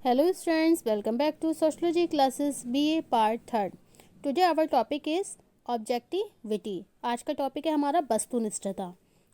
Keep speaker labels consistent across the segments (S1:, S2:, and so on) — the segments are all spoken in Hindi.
S1: Hello students, welcome back to Sociology classes BA part 3rd. Today our topic is objectivity. आज का टॉपिक है हमारा वस्तुनिष्ठता.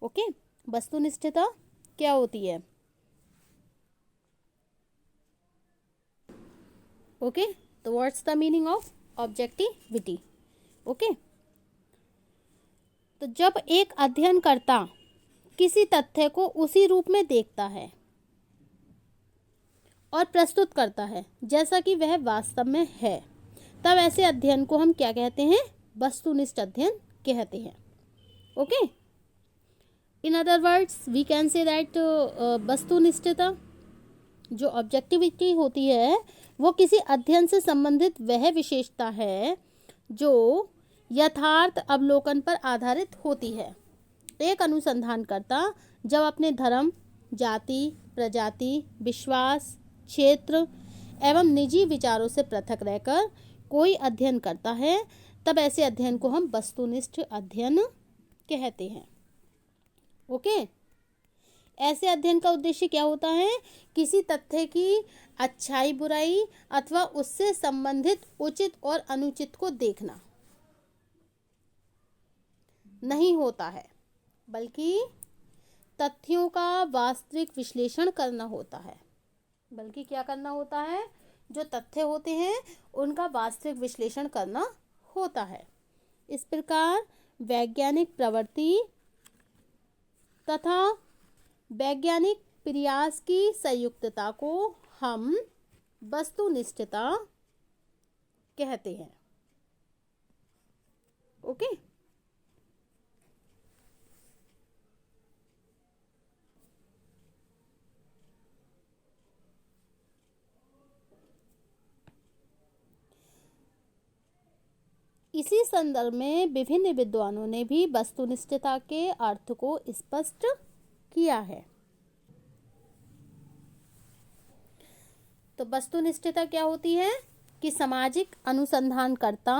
S1: ओके, वस्तुनिष्ठता क्या होती है? ओके, तो what's the meaning of objectivity? Okay, तो जब एक अध्ययनकर्ता किसी तथ्य को उसी रूप में देखता है और प्रस्तुत करता है जैसा कि वह वास्तव में है, तब ऐसे अध्ययन को हम क्या कहते हैं? वस्तुनिष्ठ अध्ययन कहते हैं. Okay, in other words we can say that वस्तुनिष्ठता जो ऑब्जेक्टिविटी होती है वो किसी अध्ययन से संबंधित वह विशेषता है जो यथार्थ अवलोकन पर आधारित होती है. एक अनुसंधानकर्ता जब अपने धर्म, जाति, प्रजाति, विश्वास, क्षेत्र एवं निजी विचारों से पृथक रहकर कोई अध्ययन करता है, तब ऐसे अध्ययन को हम वस्तुनिष्ठ अध्ययन कहते हैं. ओके, ऐसे अध्ययन का उद्देश्य क्या होता है? किसी तथ्य की अच्छाई बुराई अथवा उससे संबंधित उचित और अनुचित को देखना नहीं होता है, बल्कि तथ्यों का वास्तविक विश्लेषण करना होता है. बल्कि क्या करना होता है? जो तथ्य होते हैं उनका वास्तविक विश्लेषण करना होता है. इस प्रकार वैज्ञानिक प्रवृत्ति तथा वैज्ञानिक प्रयास की संयुक्तता को हम वस्तुनिष्ठता कहते हैं. ओके, इसी संदर्भ में विभिन्न विद्वानों ने भी वस्तुनिष्ठता के अर्थ को स्पष्ट किया है. तो वस्तुनिष्ठता क्या होती है कि सामाजिक अनुसंधानकर्ता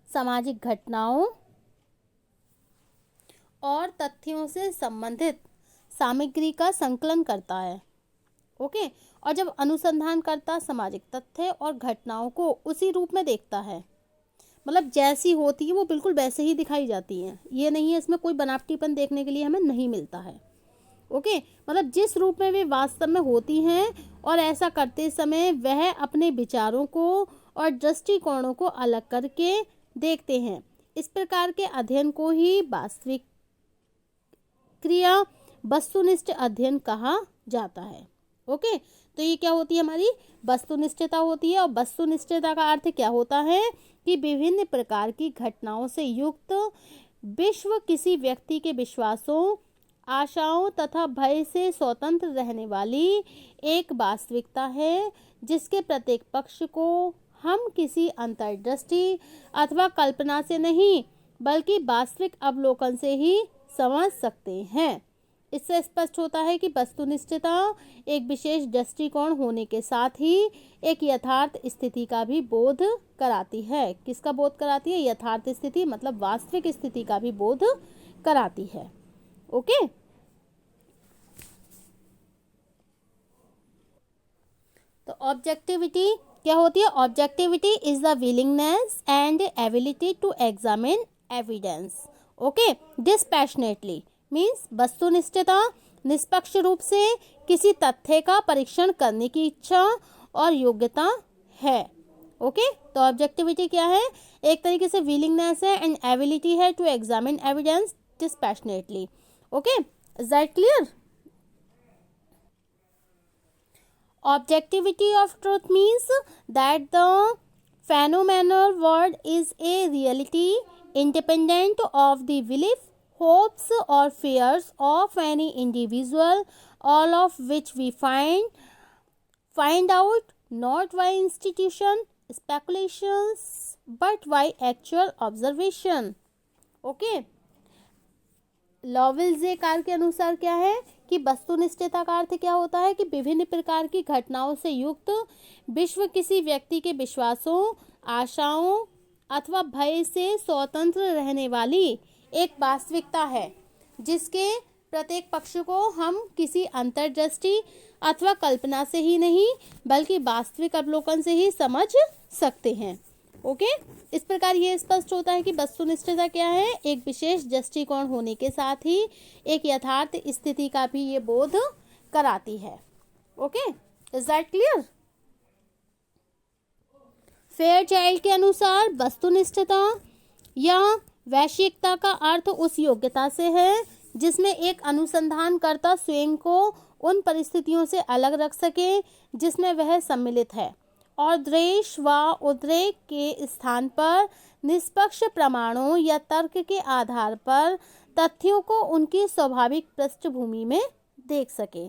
S1: सामाजिक घटनाओं और तथ्यों से संबंधित सामग्री का संकलन करता है. ओके, और जब अनुसंधानकर्ता सामाजिक तथ्य और घटनाओं को उसी रूप में देखता है, मतलब जैसी होती है वो बिल्कुल वैसे ही दिखाई जाती हैं, ये नहीं है इसमें कोई बनावटीपन देखने के लिए हमें नहीं मिलता है. ओके, मतलब जिस रूप में वे वास्तव में होती हैं, और ऐसा करते समय वह अपने विचारों को और दृष्टिकोणों को अलग करके देखते हैं. इस प्रकार के अध्ययन को ही वास्तविक क्रिया वस्तुनिष्ठ अध्ययन कहा जाता है. ओके, तो ये क्या होती है? हमारी वस्तुनिष्ठता होती है. और वस्तुनिष्ठता का अर्थ क्या होता है कि विभिन्न प्रकार की घटनाओं से युक्त विश्व किसी व्यक्ति के विश्वासों, आशाओं तथा भय से स्वतंत्र रहने वाली एक वास्तविकता है, जिसके प्रत्येक पक्ष को हम किसी अंतर्दृष्टि अथवा कल्पना से नहीं बल्कि वास्तविक अवलोकन से ही समझ सकते हैं. इससे स्पष्ट होता है कि वस्तुनिष्ठता एक विशेष दृष्टिकोण होने के साथ ही एक यथार्थ स्थिति का भी बोध कराती है. किसका बोध कराती है? यथार्थ स्थिति मतलब वास्तविक स्थिति का भी बोध कराती है. ओके, तो ऑब्जेक्टिविटी क्या होती है? Objectivity is the willingness and ability to examine evidence. Okay, dispassionately means वस्तुनिष्ठता निष्पक्ष रूप से किसी तथ्य का परीक्षण करने की इच्छा और योग्यता है. ओके, तो ऑब्जेक्टिविटी क्या है? एक तरीके से विलिंगनेस है एंड एबिलिटी है to examine evidence dispassionately. Okay, is that clear? Objectivity of truth means that the phenomenal world is a reality independent of the belief, hopes or fears of any individual, all of which we find out not by institution speculations but by actual observation. Okay, लॉवेल्जे कार के अनुसार क्या है कि वस्तुनिष्ठता का अर्थ क्या होता है कि विभिन्न प्रकार की घटनाओं से युक्त विश्व किसी व्यक्ति के विश्वासों, आशाओं अथवा भय से स्वतंत्र रहने वाली एक वास्तविकता है, जिसके प्रत्येक पक्ष को हम किसी अंतर्दृष्टि अथवा कल्पना से ही नहीं बल्कि वास्तविक अवलोकन से ही समझ सकते हैं। ओके, इस प्रकार ये स्पष्ट होता है कि वस्तुनिष्ठता क्या है, एक विशेष दृष्टिकोण होने के साथ ही एक यथार्थ स्थिति का भी ये बोध कराती है। Okay, is that clear? Fairchild के अनुसार वस्तुनिष्ठता या वैश्विकता का अर्थ उस योग्यता से है जिसमें एक अनुसंधानकर्ता स्वयं को उन परिस्थितियों से अलग रख सके जिसमें वह सम्मिलित है और द्वेष व उद्रेक के स्थान पर निष्पक्ष प्रमाणों या तर्क के आधार पर तथ्यों को उनकी स्वाभाविक पृष्ठभूमि में देख सके।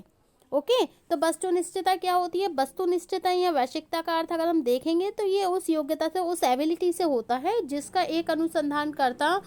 S1: ओके, तो वस्तुनिष्ठता क्या होती है? वस्तुनिष्ठता या वैश्विकता का अर्थ अगर हम देखेंगे तो ये उस योग्यता से, उस एबिलिटी से होता है जिसका एक अनुसंधानकर्ता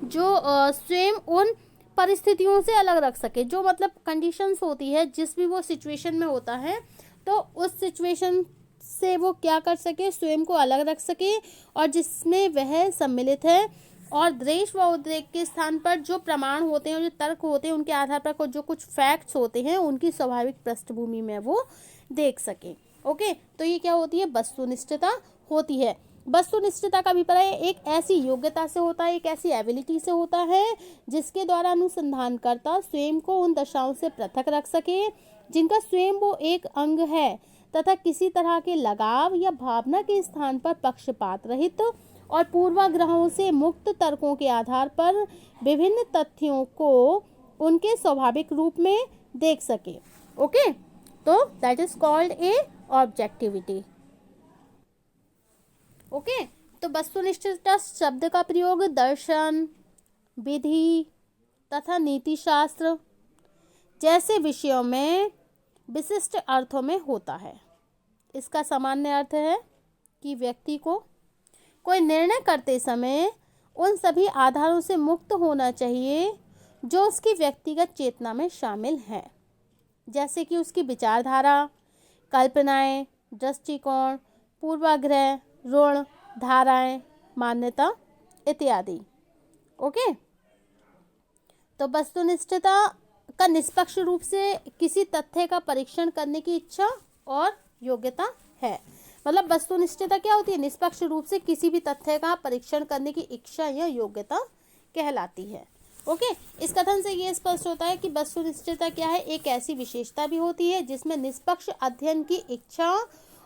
S1: जो स्वयं उन परिस्थितियों से अलग रख सके, जो मतलब कंडीशंस होती है जिस भी वो सिचुएशन में होता है तो उस सिचुएशन से वो क्या कर सके, स्वयं को अलग रख सके और जिसमें वह सम्मिलित है और द्वेष व उद्रेक के स्थान पर जो प्रमाण होते हैं, जो तर्क होते हैं, उनके आधार पर जो कुछ फैक्ट्स होते हैं उनकी स्वाभाविक पृष्ठभूमि में वो देख सके। ओके, तो ये क्या होती है? वस्तुनिष्ठता होती है। वस्तुनिष्ठता का अभिप्राय एक ऐसी योग्यता से होता है, एक ऐसी एबिलिटी से होता है जिसके द्वारा अनुसंधानकर्ता स्वयं को उन दशाओं से पृथक रख सके जिनका स्वयं वो एक अंग है तथा किसी तरह के लगाव या भावना के स्थान पर पक्षपात रहित और पूर्वाग्रहों से मुक्त तर्कों के आधार पर विभिन्न तथ्यों को उनके स्वाभाविक रूप में देख सके। ओके, तो that is called a objectivity. Okay, तो वस्तुनिष्ठता शब्द का प्रयोग दर्शन, विधि तथा नीति शास्त्र जैसे विषयों में विशिष्ट अर्थों में होता है। इसका सामान्य अर्थ है कि व्यक्ति को कोई निर्णय करते समय उन सभी आधारों से मुक्त होना चाहिए जो उसकी व्यक्तिगत चेतना में शामिल हैं, जैसे कि उसकी विचारधारा, कल्पनाएं, दृष्टिकोण, पूर्वाग्रह, ऋण, धाराएं, मान्यता इत्यादि। ओके, तो वस्तुनिष्ठता का निष्पक्ष रूप से किसी तथ्य का परीक्षण करने की इच्छा और योग्यता है। मतलब वस्तुनिष्ठता क्या होती है? निष्पक्ष रूप से किसी भी तथ्य का परीक्षण करने की इच्छा या योग्यता कहलाती है। ओके, इस कथन से ये स्पष्ट होता है कि वस्तुनिष्ठता क्या है? एक ऐसी विशेषता भी होती है जिसमें निष्पक्ष अध्ययन की इच्छा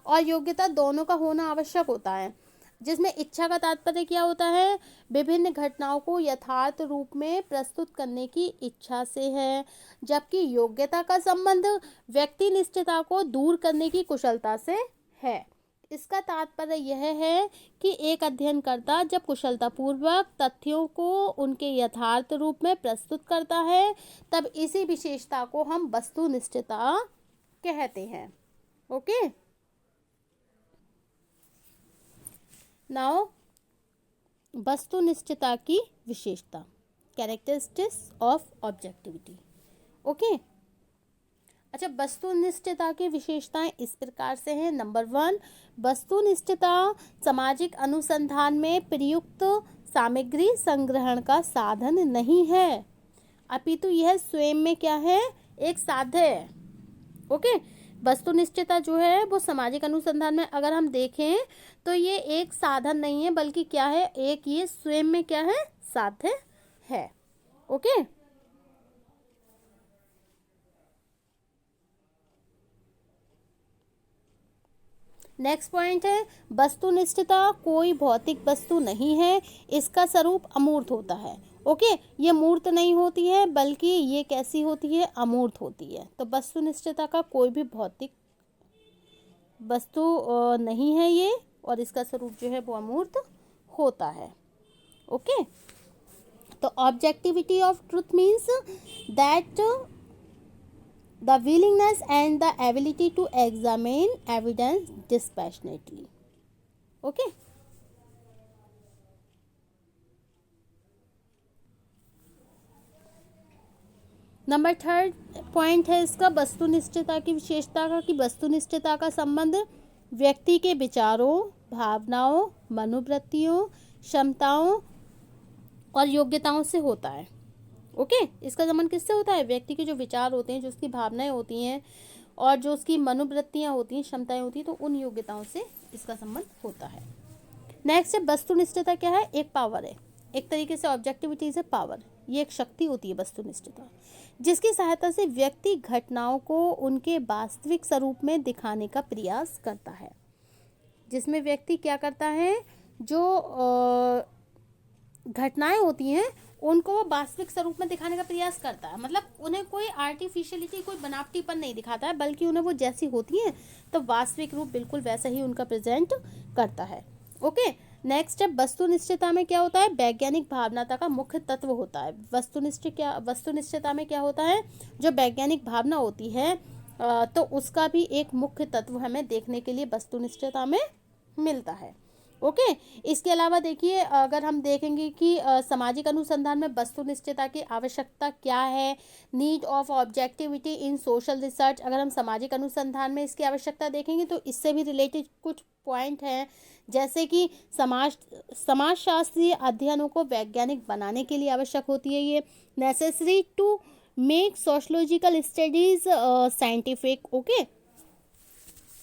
S1: और योग्यता दोनों का होना आवश्यक होता है। जिसमें इच्छा का तात्पर्य क्या होता है? विभिन्न घटनाओं को यथार्थ रूप में प्रस्तुत करने की इच्छा से है, जबकि योग्यता का संबंध व्यक्तिनिष्ठता को दूर करने की कुशलता से है। इसका तात्पर्य यह है कि एक अध्ययनकर्ता जब कुशलतापूर्वक तथ्यों को उनके यथार्थ रूप में प्रस्तुत करता है तब इसी विशेषता को हम वस्तुनिष्ठता कहते हैं। ओके, नाउ वस्तुनिष्ठता की विशेषता, कैरेक्टरिस्टिक्स ऑफ ऑब्जेक्टिविटी। ओके, अच्छा, वस्तुनिष्ठता की विशेषताएं इस प्रकार से हैं। नंबर 1, वस्तुनिष्ठता सामाजिक अनुसंधान में प्रयुक्त सामग्री संग्रहण का साधन नहीं है, अपितु यह स्वयं में क्या है? एक साध्य है। ओके, वस्तुनिष्ठता जो है वो सामाजिक अनुसंधान में अगर हम देखें तो ये एक साधन नहीं है बल्कि क्या है? एक ये स्वयं में क्या है? साध्य है। ओके, नेक्स्ट पॉइंट है वस्तुनिष्ठता कोई भौतिक वस्तु नहीं है, इसका स्वरूप अमूर्त होता है। ओके, ये मूर्त नहीं होती है बल्कि ये कैसी होती है? अमूर्त होती है। तो वस्तुनिष्ठता का कोई भी भौतिक वस्तु नहीं है ये, और इसका स्वरूप जो है वो अमूर्त होता है। ओके, तो objectivity of truth means that the willingness and the ability to examine evidence dispassionately. Okay, number 3 point है इसका वस्तुनिष्ठता की विशेषता का कि वस्तुनिष्ठता का संबंध व्यक्ति के विचारों, भावनाओं, मनोवृत्तियों, क्षमताओं और योग्यताओं से होता है। ओके, इसका संबंध किससे होता है? व्यक्ति के जो विचार होते हैं, जो उसकी भावनाएं होती हैं और जो उसकी मनोवृत्तियां होती हैं, क्षमताएं होती हैं, तो उन योग्यताओं से इसका संबंध होता है। नेक्स्ट है वस्तुनिष्ठता। क्या है? एक पावर है, एक तरीके से ऑब्जेक्टिविटी से पावर, ये एक शक्ति होती है वस्तुनिष्ठता, जिसकी सहायता से व्यक्ति घटनाओं को उनके वास्तविक स्वरूप में दिखाने का प्रयास करता है। जिसमें व्यक्ति क्या करता है, जो घटनाएं होती हैं उनको वो वास्तविक स्वरूप में दिखाने का प्रयास करता है, मतलब उन्हें कोई आर्टिफिशियलिटी, कोई बनावटीपन नहीं दिखाता है, बल्कि उन्हें वो जैसी होती हैं तो वास्तविक रूप बिल्कुल वैसा ही उनका प्रेजेंट करता है। ओके, नेक्स्ट है वस्तुनिष्ठता में क्या होता है? वैज्ञानिक भावनाता का मुख्य तत्व होता है। वस्तुनिष्ठता में क्या होता है? जो वैज्ञानिक भावना होती है तो उसका भी एक मुख्य तत्व हमें देखने के लिए वस्तुनिष्ठता में मिलता है। ओके, इसके अलावा देखिए, अगर हम देखेंगे कि सामाजिक अनुसंधान में वस्तुनिष्ठता की आवश्यकता क्या है, need of objectivity in social research, अगर हम सामाजिक अनुसंधान में इसकी आवश्यकता देखेंगे तो इससे भी रिलेटेड कुछ पॉइंट हैं, जैसे कि समाजशास्त्रीय अध्ययनों को वैज्ञानिक बनाने के लिए आवश्यक होती है ये, necessary to make sociological studies scientific. Okay,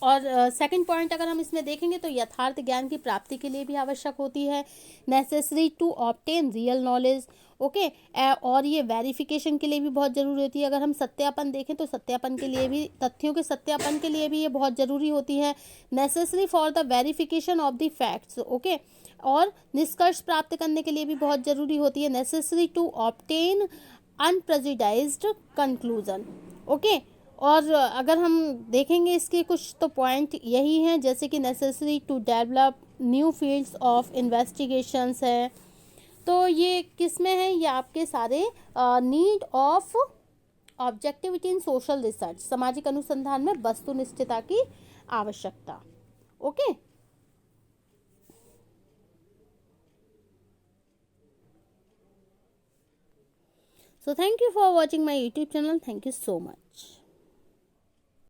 S1: और सेकंड पॉइंट अगर हम इसमें देखेंगे तो यथार्थ ज्ञान की प्राप्ति के लिए भी आवश्यक होती है, necessary to obtain real knowledge. Okay, और ये वेरिफिकेशन के लिए भी बहुत ज़रूरी होती है। अगर हम सत्यापन देखें तो सत्यापन के लिए भी, तथ्यों के सत्यापन के लिए भी ये बहुत ज़रूरी होती है, necessary for the verification of the facts. Okay, और निष्कर्ष प्राप्त करने के लिए भी बहुत ज़रूरी होती है, necessary to obtain unprejudiced conclusion. Okay, और अगर हम देखेंगे इसके कुछ तो पॉइंट यही हैं, जैसे कि necessary to develop new fields of investigations है। तो ये किस में है? ये आपके सारे need of objectivity in social research, सामाजिक अनुसंधान में वस्तुनिष्ठता की आवश्यकता। Okay, so thank you for watching my YouTube channel. Thank you so much.